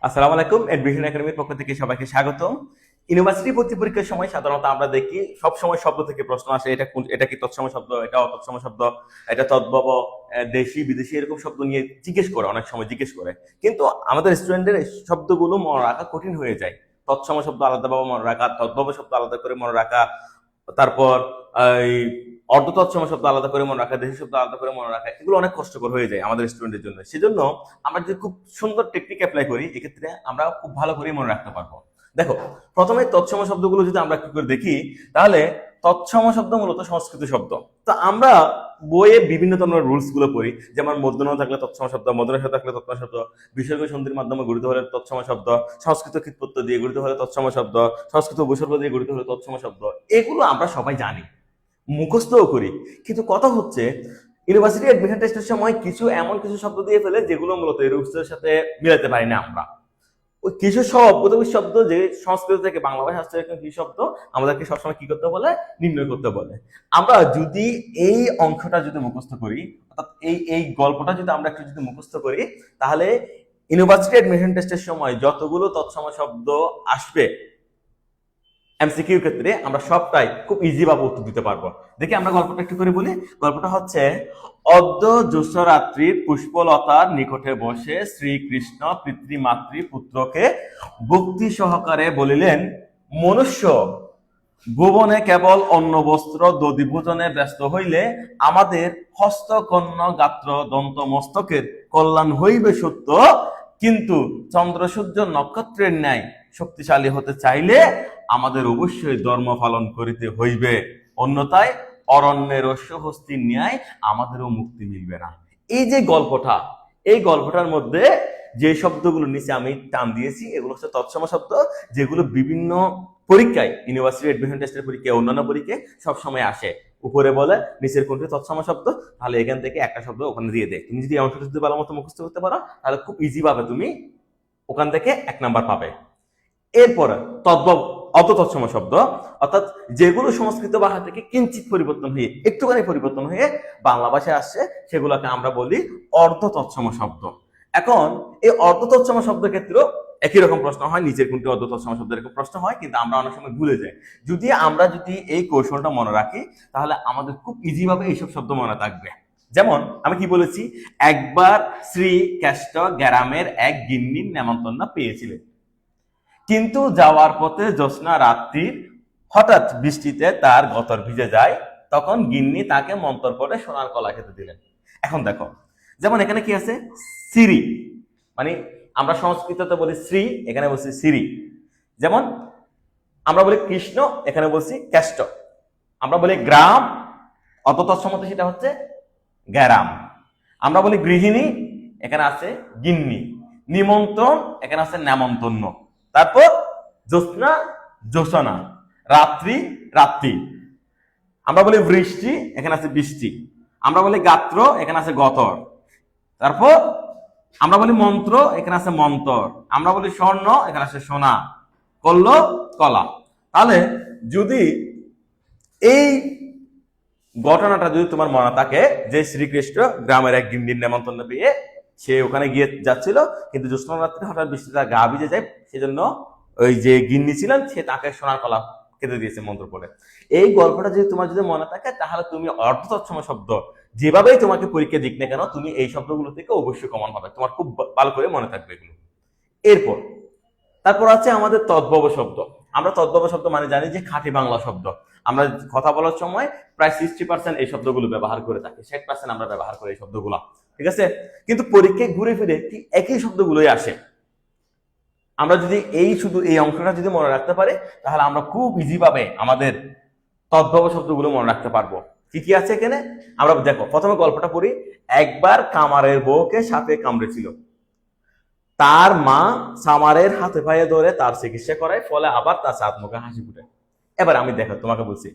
আসসালামু আলাইকুম। এডমিশন একাডেমির পক্ষ থেকে সবাইকে স্বাগতম। ইউনিভার্সিটি ভর্তি পরীক্ষার সময় সাধারণত আমরা দেখি সব সময় শব্দ থেকে প্রশ্ন আসে, এটা কি তৎসম শব্দ, এটা অতৎসম শব্দ, এটা তদ্ভব, দেশি বিদেশি এরকম শব্দ নিয়ে জিজ্ঞেস করে, অনেক সময় জিজ্ঞেস করে। কিন্তু আমাদের স্টুডেন্টদের এই শব্দগুলো মনে রাখা কঠিন হয়ে যায়। তৎসম শব্দ আলাদাভাবে মনে রাখা, তদ্ভব শব্দ আলাদা করে মনে রাখা, তারপর এই অর্ধ তৎসম শব্দ আলাদা করে মনে রাখা, দেশি শব্দ আলাদা করে মনে রাখা, এগুলো অনেক কষ্টকর হয়ে যায় আমাদের স্টুডেন্টের জন্য। সেজন্য আমরা যদি খুব সুন্দর টেকনিক অ্যাপ্লাই করি, এক্ষেত্রে আমরা খুব ভালো করে মনে রাখতে পারবো। দেখো, প্রথমে তৎসম শব্দগুলো যদি আমরা কি করে দেখি, তাহলে তৎসম শব্দ মূলত সংস্কৃত শব্দ। তো আমরা বইয়ে বিভিন্ন ধরনের রুলস গুলো পড়ি, যেমন মূর্ধন্য থাকলে তৎসম শব্দ, মূর্ধন্য থাকলে তৎসম শব্দ, বিসর্গ সন্ধির মাধ্যমে গঠিত হলে তৎসম শব্দ, সংস্কৃত কৃৎপ্রত্যয় দিয়ে গঠিত হলে তৎসম শব্দ, সংস্কৃত উপসর্গ দিয়ে গঠিত হলে তৎসম শব্দ। এগুলো আমরা সবাই জানি, মুখস্থও করি। কিন্তু কথা হচ্ছে, ইউনিভার্সিটি অ্যাডমিশন টেস্টের সময় এমন কিছু শব্দ দিয়ে ফেলে যেগুলো মূলত এই রুলসের সাথে মিলাতে পারি না আমরা। ওই কিছু শব্দ যে সংস্কৃত থেকে বাংলা ভাষায় আসছে, এরকম কিছু শব্দ আমাদেরকে সবসময় কি করতে বলে, নির্ণয় করতে বলে। আমরা যদি এই অংশটা যদি মুখস্থ করি, অর্থাৎ এই গল্পটা যদি আমরা একটু যদি মুখস্থ করি, তাহলে ইউনিভার্সিটি অ্যাডমিশন টেস্টের সময় যতগুলো তৎসম শব্দ আসবে এমসিকিউ ক্ষেত্রে, আমরা সবটাই খুব ইজি ভাবে উত্তর দিতে পারবো। দেখি আমরা গল্পটা একটু করে বলি। গল্পটা হচ্ছে, অদ্য জ্যোৎস্নারাত্রির পুষ্পলতার নিকটে বসে শ্রীকৃষ্ণ পিতৃমাতৃ পুত্রকে ভক্তি সহকারে বলিলেন, মনুষ্য ভুবনে কেবল অন্ন বস্ত্র দধিভোজনে ব্যস্ত হইলে আমাদের হস্তকর্ণ গাত্র দন্ত মস্তকের কল্যাণ হইবে সত্য, কিন্তু চন্দ্র সূর্য নক্ষত্রের ন্যায় শক্তিশালী হতে চাইলে আমাদের অবশ্যই ধর্ম পালন করিতে হইবে, অন্যথায় অরণ্যের অশ্বহস্তির ন্যায় আমাদেরও মুক্তি মিলবে না। এই যে গল্পটা, এই গল্পটার মধ্যে যে শব্দগুলো নিচে আমি টান দিয়েছি, এগুলো হচ্ছে তৎসম শব্দ, যেগুলো বিভিন্ন পরীক্ষায়, ইউনিভার্সিটি অ্যাডমিশন টেস্টের পরীক্ষায়, অন্যান্য পরীক্ষায় সবসময় আসে। উপরে বলে নিচের কোনটি তৎসম শব্দ, তাহলে এখান থেকে একটা শব্দ ওখানে দিয়ে দেয়। তুমি যদি এই অংশটা যদি ভালো মতো মুখস্থ করতে পারো, তাহলে খুব ইজি ভাবে তুমি ওখান থেকে 1 নাম্বার পাবে। এরপরে তদ্ভব অত তৎসম শব্দ, অর্থাৎ যেগুলো সংস্কৃত ভাষা থেকে কিঞ্চিত পরিবর্তন হয়ে, একটুখানি পরিবর্তন হয়ে বাংলা ভাষায় আসছে, সেগুলোকে আমরা বলি অর্ধ তৎসম শব্দ। এখন এই অর্ধ তৎসম শব্দের ক্ষেত্রেও একই রকম প্রশ্ন হয়, নিচের কোনটি অর্ধ তৎসম শব্দ, এরকম প্রশ্ন হয়, কিন্তু আমরা অনেক সময় ভুলে যাই। আমরা যদি এই কৌশলটা মনে রাখি, তাহলে আমাদের খুব ইজি ভাবে এইসব শব্দ মনে থাকবে। যেমন আমি কি বলেছি, একবার শ্রী কেষ্ট গ্রামের এক গিন্নির নেমন্তন্ন পেয়েছিলেন, কিন্তু যাওয়ার পথে জ্যোৎস্না রাত্রির হঠাৎ বৃষ্টিতে তার গতর ভিজে যায়, তখন গিন্নি তাকে মন্তর করে সোনার কলা খেতে দিলেন। এখন দেখো, যেমন এখানে কি আছে, সিরি, মানে আমরা সংস্কৃততে বলি শ্রী, এখানে বলছি সিরি। যেমন আমরা বলি কৃষ্ণ, এখানে বলছি কেষ্ট। আমরা বলি গ্রাম, অত তৎসম্মত সেটা হচ্ছে গ্যারাম। আমরা বলি গৃহিণী, এখানে আছে গিন্নি। নিমন্ত্রণ, এখানে আছে নেমন্তন্ন। তারপর জ্যোৎস্না, জ্যোৎস্না। রাত্রি, রাত্রি। আমরা বলি বৃষ্টি, এখানে আছে বৃষ্টি। আমরা বলি গাত্র, এখানে আছে গতর। তারপর আমরা বলি মন্ত্র, এখানে আছে মন্তর। আমরা বলি স্বর্ণ, এখানে আছে সোনা। কল্ল, কলা। তাহলে যদি এই ঘটনাটা যদি তোমার মনে থাকে, যে শ্রীকৃষ্ণ গ্রামের এক গিন্নির নেমন্তন্ন পেয়ে সে ওখানে গিয়ে যাচ্ছিল, কিন্তু জ্যোৎস্না রাত্রে হঠাৎ বৃষ্টি তার গা ভিজে যায়, সেজন্য ওই যে গিন্নি ছিলেন সে তাকে সোনার কলা খেতে দিয়েছে মন্ত্র পড়ে। এই গল্পটা যদি তোমার যদি মনে থাকে, তাহলে তুমি অর্ধ তৎসম শব্দ যেভাবেই তোমাকে পরীক্ষা দিক না কেন, তুমি এই শব্দগুলো থেকে অবশ্যই কমন হবে, তোমার খুব ভালো করে মনে থাকবে এগুলো। এরপর তারপর আছে আমাদের তদ্ভব শব্দ। আমরা তদ্ভব শব্দ মানে জানি যে খাঁটি বাংলা শব্দ। আমরা কথা বলার সময় প্রায় 60% এই শব্দগুলো ব্যবহার করে থাকি, 60% আমরা ব্যবহার করি এই শব্দগুলো, ঠিক আছে। কিন্তু পরীক্ষায় ঘুরে ফিরে ঠিক একই শব্দগুলোই আসে। আমরা যদি শুধু এই অংশটা যদি মনে রাখতে পারি, তাহলে আমরা খুব ইজি ভাবে আমাদের তদ্ভব শব্দগুলো মনে রাখতে পারবো। কি কি আছে এখানে আমরা দেখো, প্রথমে গল্পটা পড়ি। একবার কামারের বউকে সাপে কামড়েছিল, তার মা সামারের হাতে পায়ে ধরে তার চিকিৎসা করায়, ফলে আবার তার চাঁদ মুখে হাসি ফুটে। এবার আমি দেখো তোমাকে বলছি,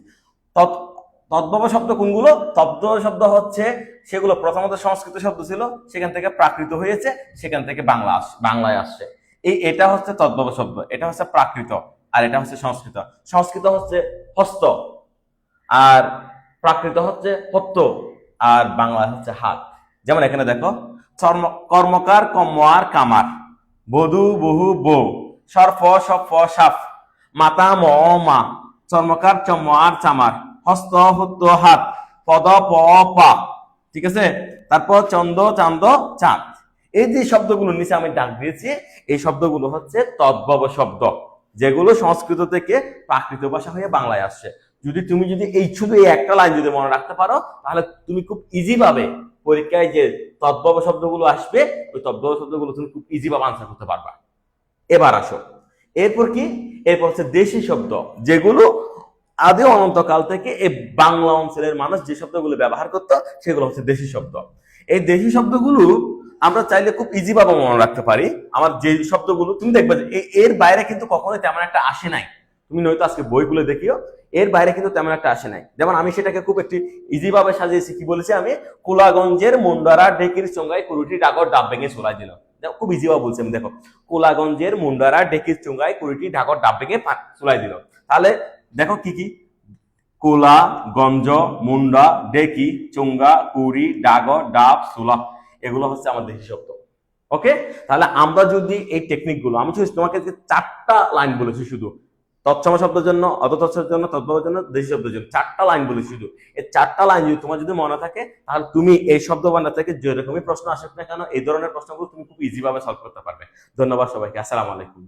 তদ্ভব শব্দ কোনগুলো। তদ্ভব শব্দ হচ্ছে সেগুলো প্রথমত সংস্কৃত শব্দ ছিল, সেখান থেকে প্রাকৃত হয়েছে, সেখান থেকে বাংলায় আসছে। এটা হচ্ছে তদ্ভব শব্দ, এটা হচ্ছে প্রাকৃত, আর এটা হচ্ছে সংস্কৃত। সংস্কৃত হচ্ছে হস্ত, আর প্রাকৃত হচ্ছে হত্ত, আর বাংলা হচ্ছে হাত। যেমন এখানে দেখো, কর্মকার, কম্মার, কামার। বধূ বহু বউ, সর্প সপ সাপ, মাতা ম মা, চর্মকার চম আর চামার, হস্ত হুত্ত হাত, পদ প পা, ঠিক আছে। তারপর চন্দ চান্দ চাঁদ। এই যে শব্দগুলো নিচে আমি ডাক দিয়েছি, এই শব্দগুলো হচ্ছে তদ্ভব শব্দ, যেগুলো সংস্কৃত থেকে প্রাকৃত ভাষা হয়ে বাংলায় আসছে। যদি এই শুধু এই একটা লাইন যদি মনে রাখতে পারো, তাহলে তুমি খুব ইজি ভাবে পরীক্ষায় যে তদ্ভব শব্দগুলো আসবে, ওই তদ্ভব শব্দগুলো তুমি খুব ইজি ভাবে আনসার করতে পারবা। এবার আসো, এরপর কি, এরপর হচ্ছে দেশি শব্দ, যেগুলো আদি অনন্তকাল থেকে এই বাংলা অঞ্চলের মানুষ যে শব্দগুলো ব্যবহার করতো, সেগুলো হচ্ছে দেশি শব্দ। এই দেশি শব্দগুলো আমরা চাইলে খুব ইজি ভাবে মনে রাখতে পারি। আমার যে শব্দগুলো তুমি দেখবে যে এর বাইরে কিন্তু কখনোই তেমন একটা আসে নাই, তুমি নয়তো আজকে বইগুলো দেখিও, এর বাইরে কিন্তু তেমন একটা আসে নাই। যেমন আমি সেটাকে খুব একটি ইজি ভাবে সাজিয়েছি, কি বলেছি আমি, কোলাগঞ্জের মুন্ডারা ডেকির চোঙ্গায় কুড়িটি ডাগর ডাব ভেঙে ছোলাই দিল। খুব ইজি ভাবে বলছি আমি, দেখো, কোলাগঞ্জের মুন্ডারা ডেকির চোঙ্গায় কুড়িটি ডাগর ডাব ভেঙে ছোলাই দিল। তাহলে দেখো কি কি, কোলা, গঞ্জ, মুন্ডা, ডেকি, চুঙ্গা, কুড়ি, ডাগর, ডাব, সোলা, এগুলো হচ্ছে আমার দেশি শব্দ। ওকে, তাহলে আমরা যদি এই টেকনিক গুলো, আমি তোমাকে চারটা লাইন বলেছি শুধু, তৎসম শব্দের জন্য, অততৎসের জন্য, তদ্ভবের জন্য, দেশি শব্দের জন্য, চারটা লাইন বলেছি শুধু। এই চারটা লাইন যদি তোমার যদি মনে থাকে, তাহলে তুমি এই শব্দ ভান্ডার থেকে যেরকমই প্রশ্ন আসুক না কেন, এই ধরনের প্রশ্নগুলো তুমি খুব ইজি ভাবে সলভ করতে পারবে। ধন্যবাদ সবাইকে, আসসালামু আলাইকুম।